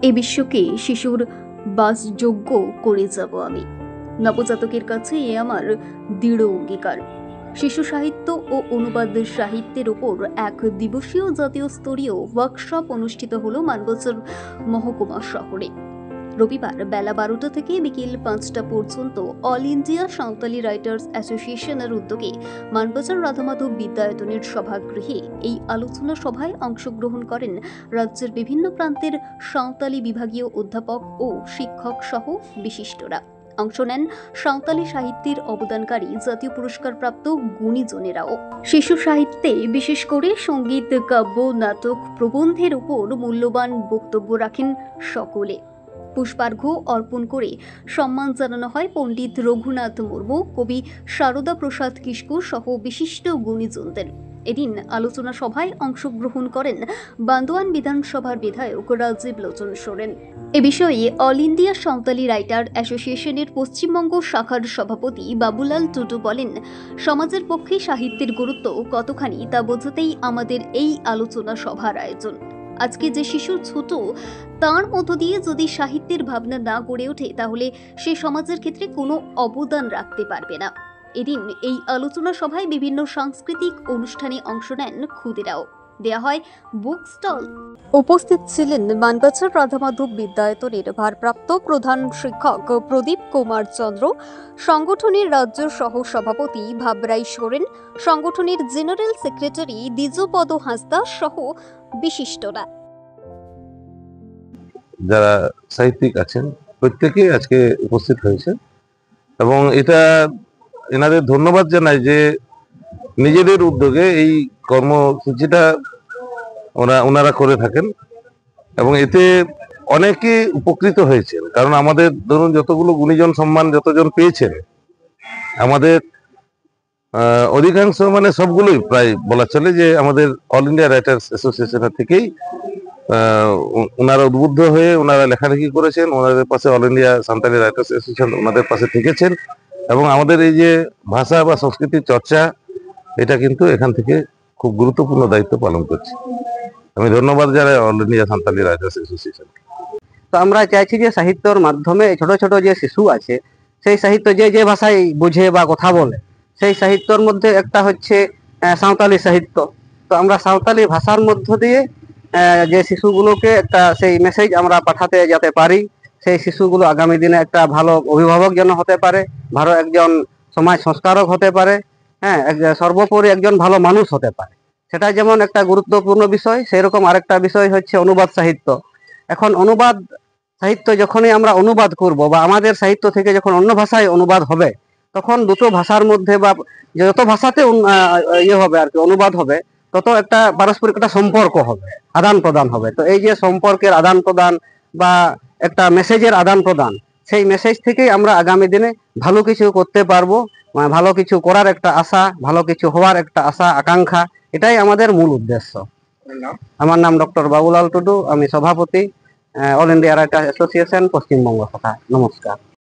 এই বিশ্বকে শিশুর বাসযোগ্য করে যাব আমি। নবজাতকের কাছে এ আমার দৃঢ় অঙ্গীকার। শিশু সাহিত্য ও অনুবাদ সাহিত্যের ওপর এক দিবসীয় জাতীয় স্তরীয় ওয়ার্কশপ অনুষ্ঠিত হলো মানবজার মহকুমা শহরে। রবিবার বেলা 12টা থেকে বিকেল 5টা পর্যন্ত অল ইন্ডিয়া সাঁওতালি রাইটার্স অ্যাসোসিয়েশনের উদ্যোগে মানবাজার রাধামাধব বিদ্যায়তনের সভাগৃহে এই আলোচনা সভায় অংশগ্রহণ করেন রাজ্যের বিভিন্ন প্রান্তের সাঁওতালি বিভাগীয় অধ্যাপক ও শিক্ষক সহ বিশিষ্টরা। অংশ নেন সাঁওতালি সাহিত্যের অবদানকারী জাতীয় পুরস্কারপ্রাপ্ত গুণীজনেরাও। শিশু সাহিত্যে বিশেষ করে সঙ্গীত, কাব্য, নাটক, প্রবন্ধের উপর মূল্যবান বক্তব্য রাখেন সকলে। পুষ্পার্ঘ্য অর্পণ করে সম্মান জানানো হয় পণ্ডিত রঘুনাথ মুর্মু, কবি সারদা প্রসাদ কিস্কু সহ বিশিষ্ট গুণীজনদের। এদিন আলোচনা সভায় অংশগ্রহণ করেন বান্দোয়ান বিধানসভার বিধায়ক রাজীব লোচন সোরেন। এ বিষয়ে অল ইন্ডিয়া সাঁওতালি রাইটার অ্যাসোসিয়েশনের পশ্চিমবঙ্গ শাখার সভাপতি বাবুলাল টুডু বলেন, সমাজের পক্ষে সাহিত্যের গুরুত্ব কতখানি তা বোঝাতেই আমাদের এই আলোচনা সভার আয়োজন। আজকে যে শিশু ছোট, তার মধ্য দিয়ে যদি সাহিত্যের ভাবনা না গড়ে ওঠে তাহলে সে সমাজের ক্ষেত্রে কোনো অবদান রাখতে পারবে না। এদিন এই আলোচনা সভায় বিভিন্ন সাংস্কৃতিক অনুষ্ঠানে অংশ নেন ক্ষুদিরাও। দেয়া হয় বুক স্টল। উপস্থিত ছিলেন মানবাজার রাধামাধব বিদ্যায়তনের ভারপ্রাপ্ত প্রধান শিক্ষক প্রদীপ কুমার চন্দ্র, সংগঠনের রাজ্য সহ সভাপতি ভাবরাই সোরেন, সংগঠনের জেনারেল সেক্রেটারি দ্বিজপদ হাঁসদা সহ বিশিষ্টরা। যারা সাহিত্যিক আছেন প্রত্যেকেই আজকে উপস্থিত হয়েছে এবং এটা এনাদের ধন্যবাদ জানাই যে নিজেদের উদ্যোগে এই কর্মসূচিটা ওনারা করে থাকেন এবং এতে অনেকে উপকৃত হয়েছেন। কারণ আমাদের ধরুন যতগুলো গুণীজন সম্মান যতজন পেয়েছেন, আমাদের অধিকাংশ মানে সবগুলোই প্রায় বলা চলে যে আমাদের অল ইন্ডিয়া রাইটার্স অ্যাসোসিয়েশনের থেকেই ওনারা উদ্বুদ্ধ হয়ে ওনারা লেখালেখি করেছেন, ওনাদের পাশে All India Santali writers Association ওনাদের পাশে থেকেছেন এবং আমাদের এই যে ভাষা বা সংস্কৃতির চর্চা, এটা কিন্তু এখান থেকে খুব গুরুত্বপূর্ণ দায়িত্ব পালন করছে। আমি ধন্যবাদ জানাই all India Santali writers association. তো আমরা চাইছি যে সাহিত্যর মাধ্যমে ছোট ছোট যে শিশু আছে, সেই সাহিত্য যে ভাষায় বুঝে বা কথা বলে, সেই সাহিত্যর মধ্যে একটা হচ্ছে সাঁওতালি সাহিত্য। তো আমরা সাঁওতালি ভাষার মধ্য দিয়ে যে শিশুগুলোকে একটা সেই মেসেজ আমরা পাঠাতে যেতে পারি, সেই শিশুগুলো আগামী দিনে একটা ভালো অভিভাবক যেন হতে পারে, ভালো একজন সমাজ সংস্কারক হতে পারে, হ্যাঁ, সর্বোপরি একজন ভালো মানুষ হতে পারে। সেটা যেমন একটা গুরুত্বপূর্ণ বিষয়, সেরকম আরেকটা বিষয় হচ্ছে অনুবাদ সাহিত্য। এখন অনুবাদ সাহিত্য যখনই আমরা অনুবাদ করব বা আমাদের সাহিত্য থেকে যখন অন্য ভাষায় অনুবাদ হবে, তখন দুটো ভাষার মধ্যে বা যত ভাষাতে হবে আর কি অনুবাদ হবে, তত একটা পারস্পরিক একটা সম্পর্ক হবে, আদান প্রদান হবে। তো এই যে সম্পর্কের আদান প্রদান বা একটা মেসেজের আদান প্রদান, সেই মেসেজ থেকেই আমরা আগামী দিনে ভালো কিছু করতে পারবো, ভালো কিছু করার একটা আশা, ভালো কিছু হওয়ার একটা আশা আকাঙ্ক্ষা, এটাই আমাদের মূল উদ্দেশ্য। আমার নাম ডক্টর বাবুলাল টুডু, আমি সভাপতি all India writers association Paschimbanga শাখা। নমস্কার।